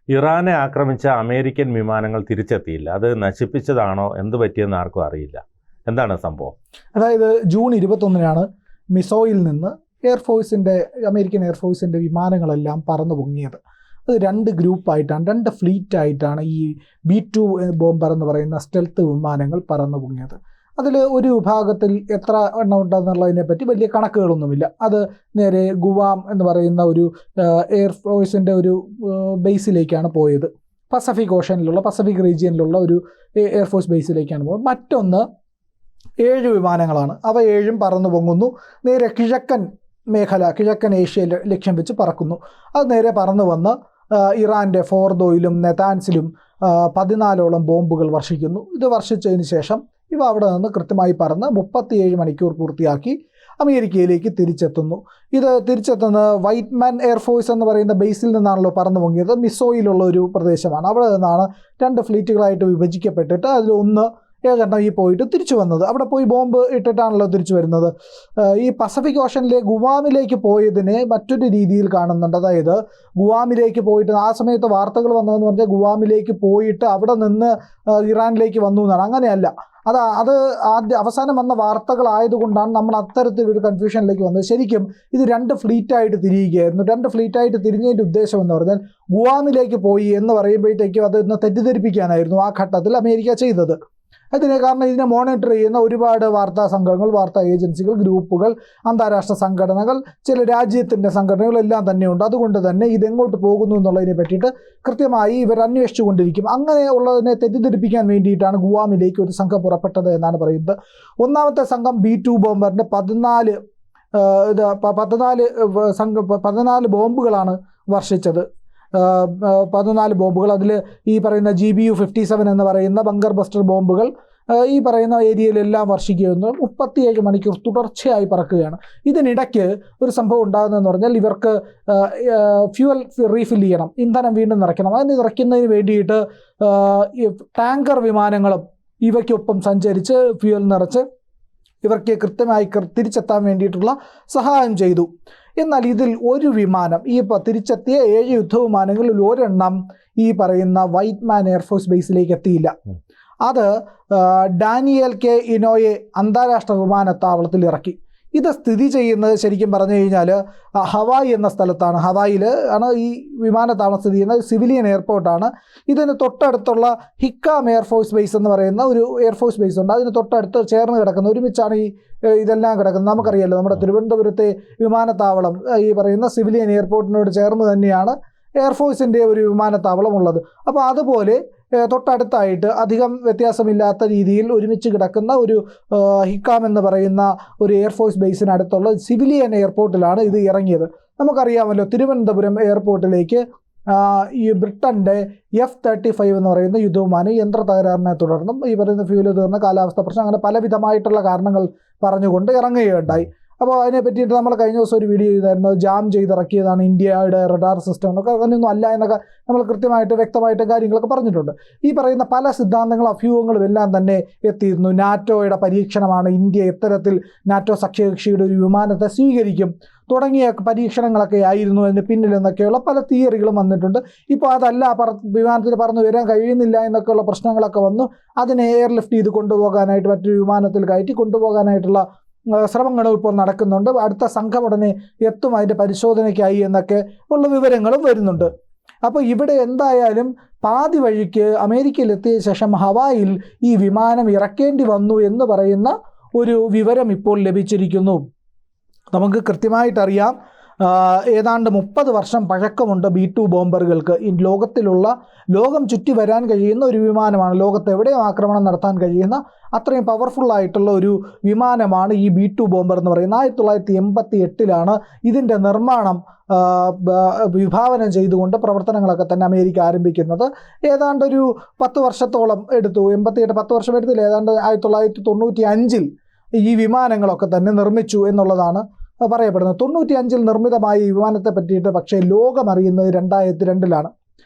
ഇറാനെ ആക്രമിച്ച അമേരിക്കൻ വിമാനങ്ങൾ തിരിച്ചെത്തിയില്ല. അത് നശിപ്പിച്ചതാണോ, എന്ത് പറ്റിയെന്ന് ആർക്കും അറിയില്ല. എന്താണ് സംഭവം? അതായത് ജൂൺ 21-നാണ് മിസോയിൽ നിന്ന് അമേരിക്കൻ എയർഫോഴ്സിൻ്റെ വിമാനങ്ങളെല്ലാം പറന്നു പൊങ്ങിയത്. അത് 2 ഗ്രൂപ്പായിട്ടാണ്, 2 ഫ്ലീറ്റായിട്ടാണ് ഈ B-2 ബോംബർ എന്ന് പറയുന്ന സ്റ്റെൽത്ത് വിമാനങ്ങൾ പറന്നു പൊങ്ങിയത്. അതിൽ ഒരു വിഭാഗത്തിൽ എത്ര എണ്ണം ഉണ്ടെന്നുള്ളതിനെ പറ്റി വലിയ കണക്കുകളൊന്നുമില്ല. അത് നേരെ ഗുവാം എന്ന് പറയുന്ന ഒരു എയർഫോഴ്സിൻ്റെ ഒരു ബേസിലേക്കാണ് പോയത്. പസഫിക് റീജിയനിലുള്ള ഒരു എയർഫോഴ്സ് ബേസിലേക്കാണ് പോയത്. മറ്റൊന്ന് 7 വിമാനങ്ങളാണ്. അവ 7ഉം പറന്നു പൊങ്ങുന്നു. നേരെ കിഴക്കൻ ഏഷ്യയിൽ ലക്ഷ്യം വെച്ച് പറക്കുന്നു. അത് നേരെ പറന്നു വന്ന് ഇറാൻ്റെ ഫോർദോയിലും നെതാൻസിലും 14ഓളം ബോംബുകൾ വർഷിക്കുന്നു. ഇത് വർഷിച്ചതിന് ശേഷം ഇവ അവിടെ നിന്ന് കൃത്യമായി പറന്ന് 37 മണിക്കൂർ പൂർത്തിയാക്കി അമേരിക്കയിലേക്ക് തിരിച്ചെത്തുന്നു. ഇത് തിരിച്ചെത്തുന്നത് വൈറ്റ്മാൻ എയർഫോഴ്സ് എന്ന് പറയുന്ന ബേസിൽ നിന്നാണല്ലോ പറന്നു പൊങ്ങിയത്. മിസോയിലുള്ള ഒരു പ്രദേശമാണ്. അവിടെ നിന്നാണ് 2 ഫ്ലീറ്റുകളായിട്ട് വിഭജിക്കപ്പെട്ടിട്ട് അതിലൊന്ന് 7 ഈ പോയിട്ട് തിരിച്ചു വന്നത്. അവിടെ പോയി ബോംബ് ഇട്ടിട്ടാണല്ലോ തിരിച്ചു വരുന്നത്. ഈ പസഫിക് ഓഷനിലെ ഗുവാമിലേക്ക് പോയതിനെ മറ്റൊരു രീതിയിൽ കാണുന്നുണ്ട്. അതായത് ഗുവാമിലേക്ക് പോയിട്ട് ആ സമയത്ത് വാർത്തകൾ വന്നതെന്ന് പറഞ്ഞാൽ ഗുവാമിലേക്ക് പോയിട്ട് അവിടെ നിന്ന് ഇറാനിലേക്ക് വന്നു എന്നാണ്. അങ്ങനെയല്ല. അത് അവസാനം വന്ന വാർത്തകളായതുകൊണ്ടാണ് നമ്മൾ അത്തരത്തിലൊരു കൺഫ്യൂഷനിലേക്ക് വന്നത്. ശരിക്കും ഇത് 2 ഫ്ലീറ്റായിട്ട് തിരിയുകയായിരുന്നു. 2 ഫ്ലീറ്റായിട്ട് തിരിഞ്ഞതിൻ്റെ ഉദ്ദേശം എന്ന് പറഞ്ഞാൽ ഗുവാമിലേക്ക് പോയി എന്ന് പറയുമ്പോഴത്തേക്കും അതൊന്ന് തെറ്റിദ്ധരിപ്പിക്കാനായിരുന്നു ആ ഘട്ടത്തിൽ അമേരിക്ക ചെയ്തത്. കാരണം ഇതിനെ മോണിറ്റർ ചെയ്യുന്ന ഒരുപാട് വാർത്താ സംഘങ്ങൾ, വാർത്താ ഏജൻസികൾ, ഗ്രൂപ്പുകൾ, അന്താരാഷ്ട്ര സംഘടനകൾ, ചില രാജ്യത്തിൻ്റെ സംഘടനകളെല്ലാം തന്നെയുണ്ട്. അതുകൊണ്ട് തന്നെ ഇതെങ്ങോട്ട് പോകുന്നു എന്നുള്ളതിനെ പറ്റിയിട്ട് കൃത്യമായി ഇവർ അന്വേഷിച്ചു കൊണ്ടിരിക്കും. അങ്ങനെയുള്ളതിനെ തെറ്റിദ്ധരിപ്പിക്കാൻ വേണ്ടിയിട്ടാണ് ഗുവാമിലേക്ക് ഒരു സംഘം പുറപ്പെട്ടത് എന്നാണ് പറയുന്നത്. ഒന്നാമത്തെ സംഘം B-2 ബോംബറിൻ്റെ 14 ബോംബുകളാണ് വർഷിച്ചത്. 14 ബോംബുകൾ. അതിൽ ഈ പറയുന്ന GBU-57 എന്ന് പറയുന്ന ബങ്കർ ബസ്റ്റർ ബോംബുകൾ ഈ പറയുന്ന ഏരിയയിലെല്ലാം വർഷിക്കുന്നു. 37 മണിക്കൂർ തുടർച്ചയായി പറക്കുകയാണ്. ഇതിനിടയ്ക്ക് ഒരു സംഭവം ഉണ്ടാകുന്നതെന്ന് പറഞ്ഞാൽ ഇവർക്ക് ഫ്യൂവൽ റീഫിൽ ചെയ്യണം, ഇന്ധനം വീണ്ടും നിറയ്ക്കണം. അതിന് നിറയ്ക്കുന്നതിന് വേണ്ടിയിട്ട് ടാങ്കർ വിമാനങ്ങളും ഇവയ്ക്കൊപ്പം സഞ്ചരിച്ച് ഫ്യൂവൽ നിറച്ച് ഇവർക്ക് കൃത്യമായി തിരിച്ചെത്താൻ വേണ്ടിയിട്ടുള്ള സഹായം ചെയ്തു. എന്നാൽ ഇതിൽ ഒരു വിമാനം, ഈ തിരിച്ചെത്തിയ 7 യുദ്ധവിമാനങ്ങളിൽ ഒരെണ്ണം ഈ പറയുന്ന വൈറ്റ്മാൻ എയർഫോഴ്സ് ബേസിലേക്ക് എത്തിയില്ല. അത് ഡാനിയൽ കെ ഇനോയെ അന്താരാഷ്ട്ര വിമാനത്താവളത്തിൽ ഇറക്കി. ഇത് സ്ഥിതി ചെയ്യുന്നത് ശരിക്കും പറഞ്ഞു കഴിഞ്ഞാൽ ഹവായി എന്ന സ്ഥലത്താണ്. ഹവായിൽ ആണ് ഈ വിമാനത്താവളം സ്ഥിതി ചെയ്യുന്നത്. സിവിലിയൻ എയർപോർട്ടാണ്. ഇതിന് തൊട്ടടുത്തുള്ള ഹിക്കാം എയർഫോഴ്സ് ബേസ് എന്ന് പറയുന്ന ഒരു എയർഫോഴ്സ് ബേസ് ഉണ്ട്. അതിന് തൊട്ടടുത്ത് ചേർന്ന് കിടക്കുന്ന, ഒരുമിച്ചാണ് ഇതെല്ലാം കിടക്കുന്നത്. നമുക്കറിയാമല്ലോ, നമ്മുടെ തിരുവനന്തപുരത്തെ വിമാനത്താവളം ഈ പറയുന്ന സിവിലിയൻ എയർപോർട്ടിനോട് ചേർന്ന് തന്നെയാണ് എയർഫോഴ്സിൻ്റെ ഒരു വിമാനത്താവളം ഉള്ളത്. അപ്പോൾ അതുപോലെ തൊട്ടടുത്തായിട്ട് അധികം വ്യത്യാസമില്ലാത്ത രീതിയിൽ ഒരുമിച്ച് കിടക്കുന്ന ഒരു ഹിക്കാം എന്ന് പറയുന്ന ഒരു എയർഫോഴ്സ് ബേസിനടുത്തുള്ള സിവിലിയൻ എയർപോർട്ടിലാണ് ഇത് ഇറങ്ങിയത്. നമുക്കറിയാമല്ലോ, തിരുവനന്തപുരം എയർപോർട്ടിലേക്ക് ഈ ബ്രിട്ടൻ്റെ F-35 എന്ന് പറയുന്ന യുദ്ധവിമാനം യന്ത്ര തകരാറിനെ തുടർന്നും ഈ പറയുന്ന ഫ്യൂല് തീർന്ന കാലാവസ്ഥ പ്രശ്നം, അങ്ങനെ പലവിധമായിട്ടുള്ള കാരണങ്ങൾ പറഞ്ഞുകൊണ്ട് ഇറങ്ങുകയുണ്ടായി. അപ്പോൾ അതിനെ പറ്റിയിട്ട് നമ്മൾ കഴിഞ്ഞ ദിവസം ഒരു വീഡിയോ ചെയ്തായിരുന്നു. ജാം ചെയ്തിറക്കിയതാണ് ഇന്ത്യയുടെ റഡാർ സിസ്റ്റം എന്നൊക്കെ. അങ്ങനെയൊന്നും അല്ല എന്നൊക്കെ നമ്മൾ കൃത്യമായിട്ട് വ്യക്തമായിട്ട് കാര്യങ്ങളൊക്കെ പറഞ്ഞിട്ടുണ്ട്. ഈ പറയുന്ന പല സിദ്ധാന്തങ്ങളും അഭ്യൂഹങ്ങളും എല്ലാം തന്നെ എത്തിയിരുന്നു. നാറ്റോയുടെ പരീക്ഷണമാണ്, ഇന്ത്യ ഇത്തരത്തിൽ നാറ്റോ സഖ്യകക്ഷിയുടെ ഒരു വിമാനത്തെ സ്വീകരിക്കും തുടങ്ങിയ പരീക്ഷണങ്ങളൊക്കെ ആയിരുന്നു അതിന് പിന്നിലെന്നൊക്കെയുള്ള പല തിയറികളും വന്നിട്ടുണ്ട്. ഇപ്പോൾ അതല്ല, വിമാനത്തിൽ പറന്ന് വരാൻ കഴിയുന്നില്ല എന്നൊക്കെയുള്ള പ്രശ്നങ്ങളൊക്കെ വന്നു. അതിനെ എയർലിഫ്റ്റ് ചെയ്ത് കൊണ്ടുപോകാനായിട്ട് മറ്റൊരു വിമാനത്തിൽ കയറ്റി കൊണ്ടുപോകാനായിട്ടുള്ള ശ്രമങ്ങളും ഇപ്പോൾ നടക്കുന്നുണ്ട്. അടുത്ത സംഘം ഉടനെ എത്തും അതിൻ്റെ പരിശോധനയ്ക്കായി എന്നൊക്കെ ഉള്ള വിവരങ്ങളും വരുന്നുണ്ട്. അപ്പോൾ ഇവിടെ എന്തായാലും പാതി വഴിക്ക് അമേരിക്കയിലെത്തിയ ശേഷം ഹവായിൽ ഈ വിമാനം ഇറക്കേണ്ടി വന്നു എന്ന് പറയുന്ന ഒരു വിവരം ഇപ്പോൾ ലഭിച്ചിരിക്കുന്നു. നമുക്ക് കൃത്യമായിട്ടറിയാം, ഏതാണ്ട് 30 വർഷം പഴക്കമുണ്ട് B-2 ബോംബറുകൾക്ക്. ഈ ലോകം ചുറ്റി വരാൻ കഴിയുന്ന ഒരു വിമാനമാണ്. ലോകത്ത് എവിടെയും ആക്രമണം നടത്താൻ കഴിയുന്ന അത്രയും പവർഫുള്ളായിട്ടുള്ള ഒരു വിമാനമാണ് ഈ B-2 ബോംബർ എന്ന് പറയുന്നത്. 1988 ഇതിൻ്റെ നിർമ്മാണം വിഭാവനം ചെയ്തുകൊണ്ട് പ്രവർത്തനങ്ങളൊക്കെ തന്നെ അമേരിക്ക ആരംഭിക്കുന്നത്. ഏതാണ്ട് ഒരു 10 വർഷത്തോളം എടുത്തു. 88 10 വർഷം എടുത്തില്ല. ഏതാണ്ട് 1995 ഈ വിമാനങ്ങളൊക്കെ തന്നെ നിർമ്മിച്ചു എന്നുള്ളതാണ് പറയപ്പെടുന്നത്. 95 നിർമ്മിതമായ ഈ വിമാനത്തെ പറ്റിയിട്ട് പക്ഷേ ലോകം അറിയുന്നത് 2002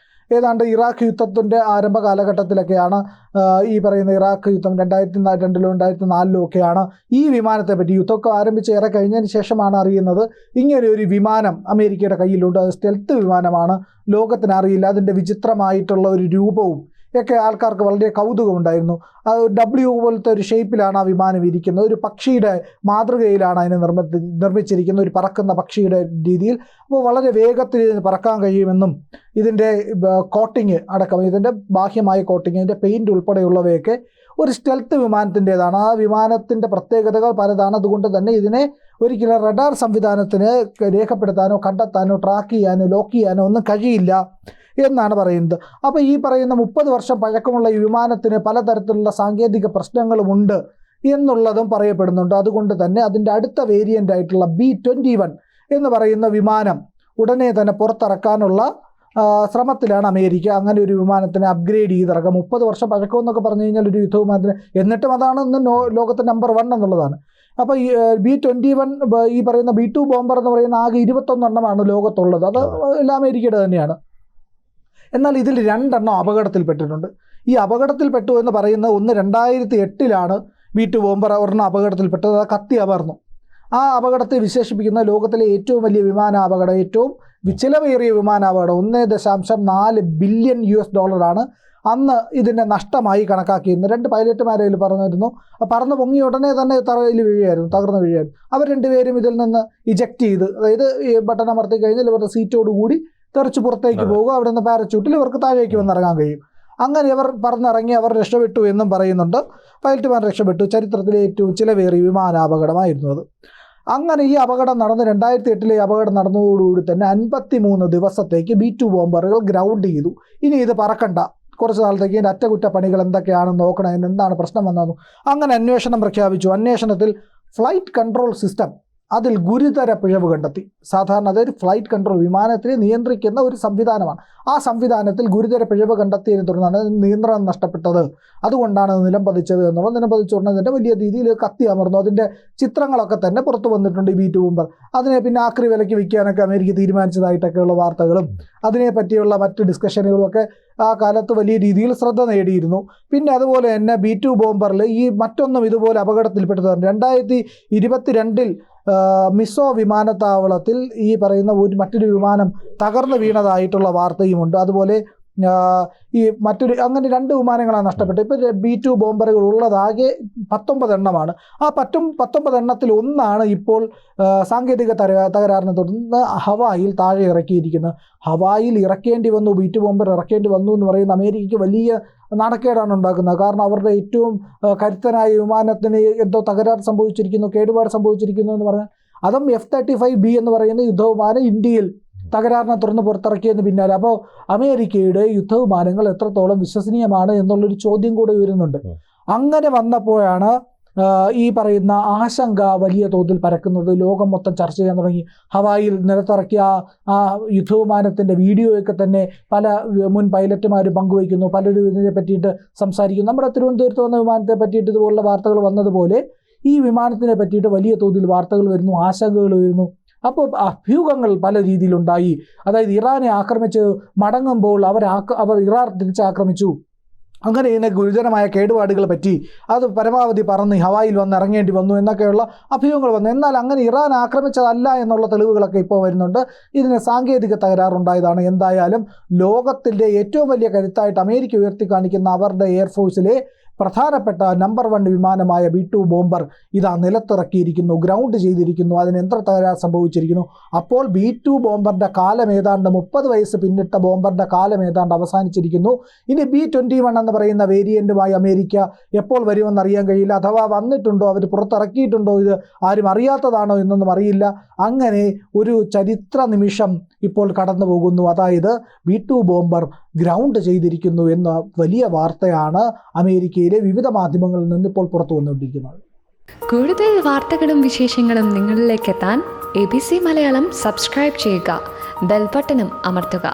ഏതാണ്ട് ഇറാഖ് യുദ്ധത്തിൻ്റെ ആരംഭ കാലഘട്ടത്തിലൊക്കെയാണ് ഈ പറയുന്ന ഇറാഖ് യുദ്ധം 2002 2004 ഒക്കെയാണ് ഈ വിമാനത്തെ പറ്റി യുദ്ധമൊക്കെ ആരംഭിച്ച് ഏറെ കഴിഞ്ഞതിന് ശേഷമാണ് അറിയുന്നത് ഇങ്ങനെ ഒരു വിമാനം അമേരിക്കയുടെ കയ്യിലുണ്ട്. അത് സ്റ്റെൽത്ത് വിമാനമാണ്, ലോകത്തിന് അറിയില്ല. അതിൻ്റെ വിചിത്രമായിട്ടുള്ള ഒരു രൂപവും ഒക്കെ ആൾക്കാർക്ക് വളരെ കൗതുകമുണ്ടായിരുന്നു. അത് W പോലത്തെ ഒരു ഷേപ്പിലാണ് ആ വിമാനം ഇരിക്കുന്നത്. ഒരു പക്ഷിയുടെ മാതൃകയിലാണ് അതിനെ നിർമ്മിച്ചിരിക്കുന്നത്, ഒരു പറക്കുന്ന പക്ഷിയുടെ രീതിയിൽ. അപ്പോൾ വളരെ വേഗത്തിൽ പറക്കാൻ കഴിയുമെന്നും ഇതിൻ്റെ കോട്ടിങ് അടക്കം, ഇതിൻ്റെ ബാഹ്യമായ കോട്ടിങ്, ഇതിൻ്റെ പെയിൻറ് ഉൾപ്പെടെയുള്ളവയൊക്കെ ഒരു സ്റ്റെൽത്ത് വിമാനത്തിൻ്റെതാണ്. ആ വിമാനത്തിൻ്റെ പ്രത്യേകതകൾ പലതാണ്. അതുകൊണ്ട് തന്നെ ഇതിനെ ഒരിക്കലും റഡാർ സംവിധാനത്തിന് രേഖപ്പെടുത്താനോ കണ്ടെത്താനോ ട്രാക്ക് ചെയ്യാനോ ലോക്ക് ചെയ്യാനോ ഒന്നും കഴിയില്ല എന്നാണ് പറയുന്നത്. അപ്പോൾ ഈ പറയുന്ന 30 വർഷം പഴക്കമുള്ള ഈ വിമാനത്തിന് പലതരത്തിലുള്ള സാങ്കേതിക പ്രശ്നങ്ങളുമുണ്ട് എന്നുള്ളതും പറയപ്പെടുന്നുണ്ട്. അതുകൊണ്ട് തന്നെ അതിൻ്റെ അടുത്ത വേരിയൻ്റ് ആയിട്ടുള്ള B-21 എന്ന് പറയുന്ന വിമാനം ഉടനെ തന്നെ പുറത്തിറക്കാനുള്ള ശ്രമത്തിലാണ് അമേരിക്ക. അങ്ങനെ ഒരു വിമാനത്തിനെ അപ്ഗ്രേഡ് ചെയ്തിറക്കാം. 30 വർഷം പഴക്കം എന്നൊക്കെ പറഞ്ഞു കഴിഞ്ഞാൽ ഒരു യുദ്ധവിമാനത്തിന്, എന്നിട്ടും അതാണ് ഇന്ന് ലോകത്തെ നമ്പർ 1 എന്നുള്ളതാണ്. അപ്പോൾ ഈ B-21 ഈ പറയുന്ന B-2 ബോംബർ എന്ന് പറയുന്ന ആകെ 21 എണ്ണമാണ് ലോകത്തുള്ളത്. അത് എല്ലാം അമേരിക്കയുടെ തന്നെയാണ്. എന്നാൽ ഇതിൽ 2 എണ്ണം അപകടത്തിൽപ്പെട്ടിട്ടുണ്ട്. ഈ അപകടത്തിൽപ്പെട്ടു എന്ന് പറയുന്നത് ഒന്ന് 2008 B-2 ബോംബർ ഒരെണ്ണം അപകടത്തിൽപ്പെട്ടത്, അത് കത്തി അമർന്നു. ആ അപകടത്തെ വിശേഷിപ്പിക്കുന്ന ലോകത്തിലെ ഏറ്റവും വലിയ വിമാനാപകടം, ഏറ്റവും ചിലവേറിയ വിമാനാപകടം, $1.4 ബില്യൺ അന്ന് ഇതിൻ്റെ നഷ്ടമായി കണക്കാക്കിയിരുന്നു. 2 പൈലറ്റുമാരതിൽ പറഞ്ഞിരുന്നു. പറന്ന് പൊങ്ങി ഉടനെ തന്നെ തറയിൽ വീഴുകയായിരുന്നു, തകർന്ന് വീഴുകയായിരുന്നു. അവർ 2 പേരും ഇതിൽ നിന്ന് ഇജക്റ്റ് ചെയ്ത്, അതായത് ഈ ബട്ടൺ അമർത്തി കഴിഞ്ഞാൽ ഇവരുടെ സീറ്റോട് കൂടി തെറിച്ച് പുറത്തേക്ക് പോകുക. അവിടെ നിന്ന് പാരച്യൂട്ടിൽ ഇവർക്ക് താഴേക്ക് വന്നിറങ്ങാൻ കഴിയും. അങ്ങനെ ഇവർ പറന്നിറങ്ങി അവർ രക്ഷപ്പെട്ടു എന്നും പറയുന്നുണ്ട്. പൈലറ്റുമാർ രക്ഷപ്പെട്ടു. ചരിത്രത്തിലെ ഏറ്റവും ചിലവേറിയ വിമാനാപകടമായിരുന്നു അത്. അങ്ങനെ ഈ അപകടം നടന്ന് 2008 അപകടം നടന്നതോടുകൂടി തന്നെ 53 ദിവസത്തേക്ക് B-2 ബോംബറുകൾ ഗ്രൗണ്ട് ചെയ്തു. ഇനി ഇത് പറക്കണ്ട, കുറച്ച് നാളത്തേക്ക് ഇതിൻ്റെ അറ്റകുറ്റപ്പണികൾ എന്തൊക്കെയാണെന്ന് നോക്കണം, ഇതിന് എന്താണ് പ്രശ്നം വന്നതെന്ന്. അങ്ങനെ അന്വേഷണം പ്രഖ്യാപിച്ചു. അന്വേഷണത്തിൽ ഫ്ലൈറ്റ് കൺട്രോൾ സിസ്റ്റം അതിൽ ഗുരുതര പിഴവ് കണ്ടെത്തി. സാധാരണ അതൊരു ഫ്ലൈറ്റ് കൺട്രോൾ, വിമാനത്തിനെ നിയന്ത്രിക്കുന്ന ഒരു സംവിധാനമാണ്. ആ സംവിധാനത്തിൽ ഗുരുതര പിഴവ് കണ്ടെത്തിയതിനെ തുടർന്നാണ് നിയന്ത്രണം നഷ്ടപ്പെട്ടത്. അതുകൊണ്ടാണ് നിലംപതിച്ചത് എന്നുള്ളത്. നിലംപതിച്ച ഉടനെ തന്നെ വലിയ രീതിയിൽ കത്തി അമർന്നു. അതിൻ്റെ ചിത്രങ്ങളൊക്കെ തന്നെ പുറത്തു വന്നിട്ടുണ്ട്. ഈ B-2 ബോംബർ അതിനെ പിന്നെ ആക്രി വിലയ്ക്ക് വിൽക്കാനൊക്കെ അമേരിക്ക തീരുമാനിച്ചതായിട്ടൊക്കെയുള്ള വാർത്തകളും അതിനെപ്പറ്റിയുള്ള മറ്റ് ഡിസ്കഷനുകളും ഒക്കെ ആ കാലത്ത് വലിയ രീതിയിൽ ശ്രദ്ധ നേടിയിരുന്നു. പിന്നെ അതുപോലെ തന്നെ B-2 ബോംബറിൽ ഈ മറ്റൊന്നും ഇതുപോലെ അപകടത്തിൽപ്പെട്ടതാണ്. 2022 മിസോ വിമാനത്താവളത്തിൽ ഈ പറയുന്ന മറ്റൊരു വിമാനം തകർന്നു വീണതായിട്ടുള്ള വാർത്തയുമുണ്ട്. അതുപോലെ ഈ മറ്റൊരു അങ്ങനെ 2 വിമാനങ്ങളാണ് നഷ്ടപ്പെട്ടത്. ഇപ്പോൾ B-2 ബോംബറുകൾ ഉള്ളതാകെ 19 എണ്ണമാണ്. ആ 19 എണ്ണത്തിൽ ഒന്നാണ് ഇപ്പോൾ സാങ്കേതിക തകരാറിനെ തുടർന്ന് ഹവായിൽ താഴെ ഇറക്കിയിരിക്കുന്നത്. ഹവായിൽ ഇറക്കേണ്ടി വന്നു, B-2 ബോംബർ ഇറക്കേണ്ടി വന്നു എന്ന് പറയുന്ന അമേരിക്കയ്ക്ക് വലിയ നാണക്കേടാണ് ഉണ്ടാക്കുന്നത്. കാരണം അവരുടെ ഏറ്റവും കരുത്തനായ വിമാനത്തിന് എന്തോ തകരാർ സംഭവിച്ചിരിക്കുന്നു, കേടുപാട് സംഭവിച്ചിരിക്കുന്നു എന്ന് പറഞ്ഞാൽ, അതും F-35B എന്ന് പറയുന്ന യുദ്ധവിമാനം ഇന്ത്യയിൽ തകരാറിനെ തുടർന്ന് പുറത്തിറക്കിയതിന് പിന്നാലെ. അപ്പോൾ അമേരിക്കയുടെ യുദ്ധവിമാനങ്ങൾ എത്രത്തോളം വിശ്വസനീയമാണ് എന്നുള്ളൊരു ചോദ്യം കൂടെ വരുന്നുണ്ട്. അങ്ങനെ വന്നപ്പോഴാണ് ഈ പറയുന്ന ആശങ്ക വലിയ തോതിൽ പരക്കുന്നത്. ലോകം മൊത്തം ചർച്ച ചെയ്യാൻ തുടങ്ങി. ഹവായിൽ നിലത്തിറക്കിയ ആ യുദ്ധവിമാനത്തിൻ്റെ വീഡിയോയൊക്കെ തന്നെ പല മുൻ പൈലറ്റുമാർ പങ്കുവയ്ക്കുന്നു. പലരും ഇതിനെ പറ്റിയിട്ട് സംസാരിക്കുന്നു. നമ്മുടെ തിരുവനന്തപുരത്ത് വന്ന വിമാനത്തെ പറ്റിയിട്ട് ഇതുപോലുള്ള വാർത്തകൾ വന്നതുപോലെ ഈ വിമാനത്തിനെ പറ്റിയിട്ട് വലിയ തോതിൽ വാർത്തകൾ വരുന്നു, ആശങ്കകൾ വരുന്നു. അപ്പോൾ അഭ്യൂഹങ്ങൾ പല രീതിയിലുണ്ടായി. അതായത് ഇറാനെ ആക്രമിച്ച് മടങ്ങുമ്പോൾ അവർ ഇറാൻ തിരിച്ചാക്രമിച്ചു, അങ്ങനെ ഇതിനെ ഗുരുതരമായ കേടുപാടുകൾ പറ്റി, അത് പരമാവധി പറന്ന് ഹവായിൽ വന്ന് ഇറങ്ങേണ്ടി വന്നു എന്നൊക്കെയുള്ള അഭ്യൂഹങ്ങൾ വന്നു. എന്നാൽ അങ്ങനെ ഇറാൻ ആക്രമിച്ചതല്ല എന്നുള്ള തെളിവുകളൊക്കെ ഇപ്പോൾ വരുന്നുണ്ട്. ഇതിന് സാങ്കേതിക തകരാറുണ്ടായതാണ്. എന്തായാലും ലോകത്തിൻ്റെ ഏറ്റവും വലിയ കരുത്തായിട്ട് അമേരിക്ക ഉയർത്തി കാണിക്കുന്ന അവരുടെ എയർഫോഴ്സിലെ പ്രധാനപ്പെട്ട നമ്പർ 1 വിമാനമായ B-2 ബോംബർ ഇതാ നിലത്തിറക്കിയിരിക്കുന്നു, ഗ്രൗണ്ട് ചെയ്തിരിക്കുന്നു. അതിന് യന്ത്ര തകരാർ സംഭവിച്ചിരിക്കുന്നു. അപ്പോൾ B-2 ബോംബറിൻ്റെ കാലം ഏതാണ്ട് 30 വയസ്സ് പിന്നിട്ട ബോംബറിൻ്റെ കാലം ഏതാണ്ട് അവസാനിച്ചിരിക്കുന്നു. ഇനി B-21 എന്ന് പറയുന്ന വേരിയൻറ്റുമായി അമേരിക്ക എപ്പോൾ വരുമെന്ന് അറിയാൻ കഴിയില്ല. അഥവാ വന്നിട്ടുണ്ടോ, അവർ പുറത്തിറക്കിയിട്ടുണ്ടോ, ഇത് ആരും അറിയാത്തതാണോ എന്നൊന്നും അറിയില്ല. അങ്ങനെ ഒരു ചരിത്ര നിമിഷം ഇപ്പോൾ കടന്നു പോകുന്നു. അതായത് B-2 ബോംബർ ഗ്രൗണ്ട് ചെയ്തിരിക്കുന്നു എന്ന വലിയ വാർത്തയാണ് അമേരിക്കയിലെ വിവിധ മാധ്യമങ്ങളിൽ നിന്ന് ഇപ്പോൾ പുറത്തു വന്നുകൊണ്ടിരിക്കുന്നത്. കൂടുതൽ വാർത്തകളും വിശേഷങ്ങളും നിങ്ങളിലേക്ക് എത്താൻ ABC മലയാളം സബ്സ്ക്രൈബ് ചെയ്യുക, ബെൽ ബട്ടണും അമർത്തുക.